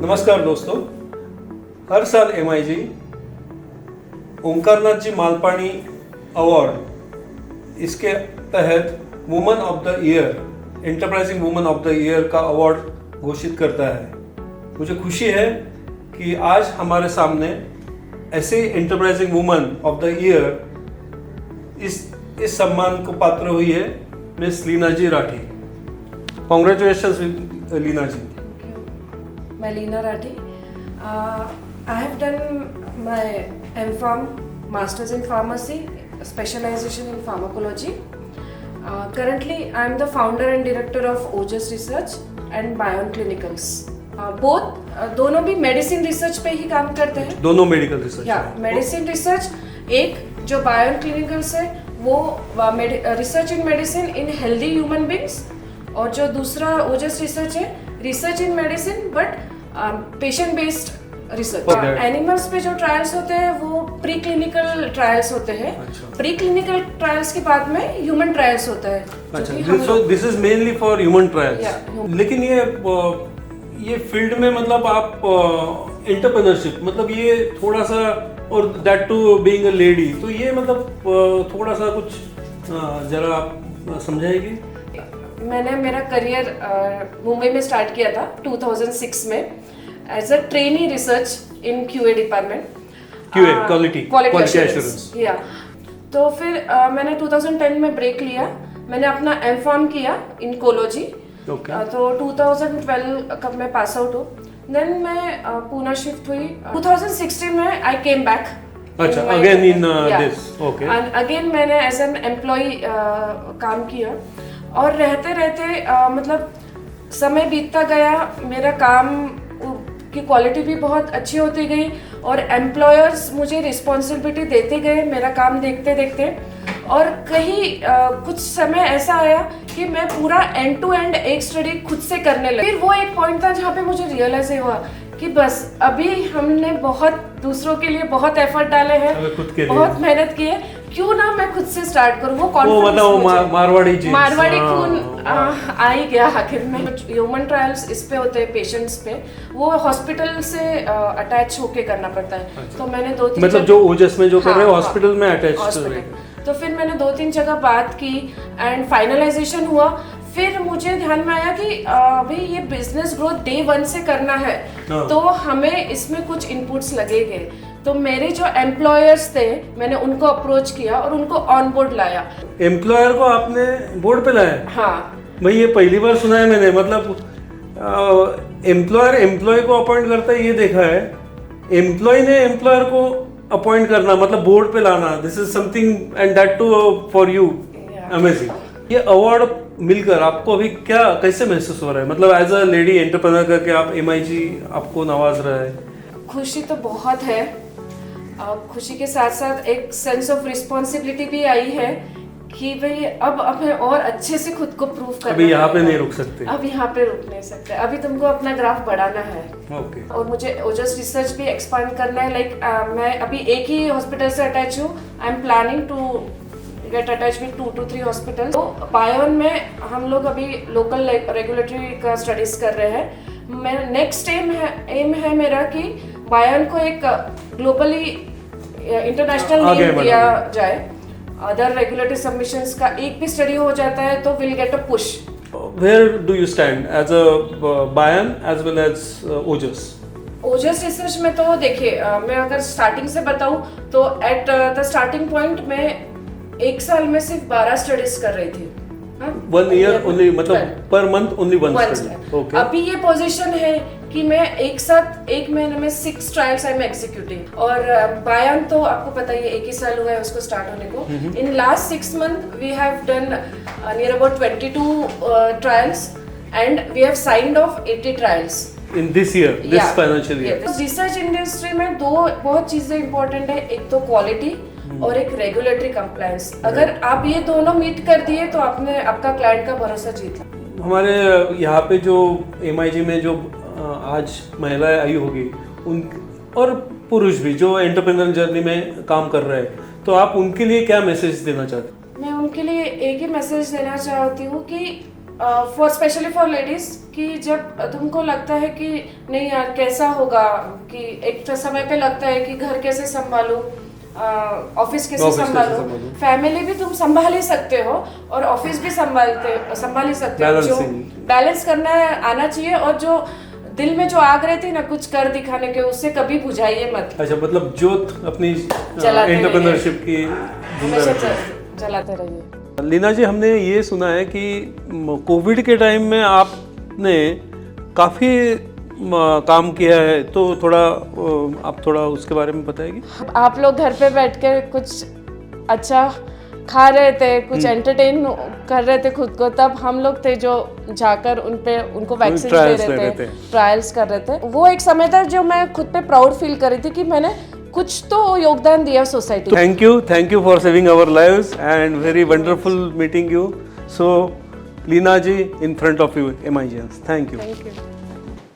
नमस्कार दोस्तों, हर साल MIG ओंकारनाथ जी मालपानी अवार्ड इसके तहत woman of the year, enterprising woman of the year का अवार्ड घोषित करता है। मुझे खुशी है कि आज हमारे सामने ऐसे enterprising woman of the year इस सम्मान को पात्र हुई है मिस लीना जी राठी। कॉन्ग्रेचुलेशंस लीना जी। मैं Leena Rathi. I have done my M.Pharm, Masters in Pharmacy, specialization in pharmacology. Currently, I am the founder and director of OJAS Research and Bion Clinicals. दोनों भी medicine research पे ही काम करते हैं. दोनों मेडिकल रिसर्च. या मेडिसिन रिसर्च एक जो बायोन क्लिनिकल्स है वो research in medicine in healthy human beings, और जो दूसरा ओजस रिसर्च है research in medicine but patient based research. Animals पे जो ट्रायल्स होते हैं वो प्री क्लिनिकल ट्रायल्स होते हैं. प्री क्लिनिकल ट्रायल्स के बाद में ह्यूमन ट्रायल्स होता है. So this is mainly for human trials. लेकिन ये फील्ड में मतलब आप एंटरप्रेन्योरशिप मतलब ये थोड़ा सा, और that too being a lady, तो ये मतलब थोड़ा सा कुछ जरा आप समझाएगी. मैंने मेरा करियर मुंबई में स्टार्ट किया था 2006 में as a trainee research in QA department. QA quality assurance. या तो फिर मैंने 2010 में ब्रेक लिया. मैंने अपना M.Pharm किया इन कोलोजी. तो 2012 कब मैं पास आउट हूँ. देन मैं पूना शिफ्ट हुई. 2016 में आई केम बैक. अच्छा, again in this. Okay. And again मैंने एज एन एम्प्लॉय काम किया, और रहते रहते मतलब समय बीतता गया. मेरा काम की क्वालिटी भी बहुत अच्छी होती गई, और एम्प्लॉयर्स मुझे रिस्पॉन्सिबिलिटी देते गए मेरा काम देखते देखते. और कहीं कुछ समय ऐसा आया कि मैं पूरा एंड टू एंड एक स्टडी खुद से करने लगी. फिर वो एक पॉइंट था जहाँ पे मुझे रियलाइज हुआ कि बस अभी हमने बहुत दूसरों के लिए बहुत एफर्ट डाले हैं, बहुत मेहनत की है, क्यों ना मैं खुद से स्टार्ट करूं. वो कॉन्फिडेंस, मारवाड़ी खून आ ही गया आखिर में. ह्यूमन ट्रायल्स इस पे होते हैं पेशेंट्स पे, वो हॉस्पिटल से अटैच होके करना पड़ता है. अच्छा. तो मैंने 2-3 मतलब जो ओजस में जो कर रहे हैं हॉस्पिटल में अटैच. तो फिर मैंने 2-3 जगह बात की एंड फाइनलाइजेशन हुआ. फिर मुझे ध्यान में आया कि भाई ये बिजनेस ग्रोथ डे 1 से करना है, तो हमें इसमें कुछ इनपुट्स लगेंगे. तो मेरे जो एम्प्लॉयर्स थे मैंने उनको अप्रोच किया और उनको ऑन बोर्ड लाया. एम्प्लॉयर को आपने बोर्ड पे लाया? हाँ भाई, ये पहली बार सुना है मैंने. मतलब एम्प्लॉयर एम्प्लॉय को अपॉइंट करता है ये देखा है, एम्प्लॉय ने एम्प्लॉयर को अपॉइंट करना मतलब बोर्ड पे लाना, this is something and that too for you. Amazing. ये अवार्ड मिलकर आपको अभी क्या कैसे महसूस हो रहा है, मतलब एज अ लेडी एंटरप्रेन्योर करके आप MIG आपको नवाज रहा है? खुशी तो बहुत है. खुशी के साथ साथ एक सेंस ऑफ रिस्पॉन्सिबिलिटी भी आई है कि भाई अब हमें और अच्छे से खुद को प्रूव करना. अभी यहाँ पे नहीं रुक सकते. अब यहाँ पे रुक नहीं सकते. अभी तुमको अपना ग्राफ बढ़ाना है. ओके. और मुझे ओजस रिसर्च भी एक्सपांड करना है. लाइक मैं अभी एक ही हॉस्पिटल से अटैच हूँ. I am planning to get attach with 2 to 3 hospital. तो बायोन में हम लोग अभी लोकल रेगुलेटरी का स्टडीज कर रहे हैं. मैं नेक्स्ट एम है मेरा कि बायोन को एक ग्लोबली इंटरनेशनल नेम दिया जाए. अदर रेगुलेटरी सबमिशंस का एक भी स्टडी हो जाता है तो will get a push. Where do you stand as a Bion as well as OJAS? Ojas research में तो देखिए, मैं अगर स्टार्टिंग से बताऊं तो एट द स्टार्टिंग पॉइंट में एक साल में सिर्फ 12 स्टडीज कर रही थी. 1 year only, मतलब per month only 1 study. Okay. अभी ये पोजीशन है कि मैं एक साथ एक महीने में 6 ट्रायल्स आई एम एग्जीक्यूटिंग. और बायोन तो आपको पता ही है 1 ही साल हुआ है उसको स्टार्ट होने को. In last 6 months we have done near about 22 trials and we have signed off 80 trials in this year, this financial year. Research industry में 2 बहुत चीजें इंपॉर्टेंट है. एक तो क्वालिटी और एक रेगुलेटरी कंप्लायंस. अगर आप ये दोनों मीट कर दिए तो आपने आपका क्लाइंट का भरोसा जीत लिया. हमारे यहाँ पे जो MIG में जो आज महिलाएं आई होगी उन और पुरुष भी जो एंटरप्रेन्योर जर्नी में काम कर रहे हैं, तो आप उनके लिए क्या मैसेज देना चाहते हैं? मैं उनके लिए एक ही मैसेज देना चाहती हूँ कि फॉर स्पेशली फॉर लेडीज कि जब तुमको लगता है कि नहीं यार कैसा होगा, कि एक तो समय पे लगता है कि घर कैसे संभालूं, ऑफिस कैसे संभालूं, फैमिली भी तुम संभाल ही सकते हो और ऑफिस भी संभाल ही सकते हो। जो बैलेंस करना आना चाहिए, और जो दिल में जो आग रहती है ना कुछ कर दिखाने के, उससे कभी बुझाइए मत। अच्छा, मतलब जोत अपनी एंटरप्रेन्योरशिप की हमेशा जलाते रहिए। लीना जी, हमने ये सुना है कि कोविड के टाइम में आपने काफ़ी काम किया है, तो आप थोड़ा उसके बारे में बताएगी। आप लोग घर पे बैठ के कुछ अच्छा खा रहे थे, कुछ एंटरटेन कर रहे थे खुद को, तब हम लोग थे जो जाकर उनको वैक्सीन दे रहे थे, ट्रायल्स कर रहे थे। वो एक समय था जो मैं खुद पे प्राउड फील कर रही थी कि मैंने कुछ तो योगदान दिया society. Thank you for saving our lives and very wonderful meeting you. So Leena ji, in front of you, MIGNs, thank you.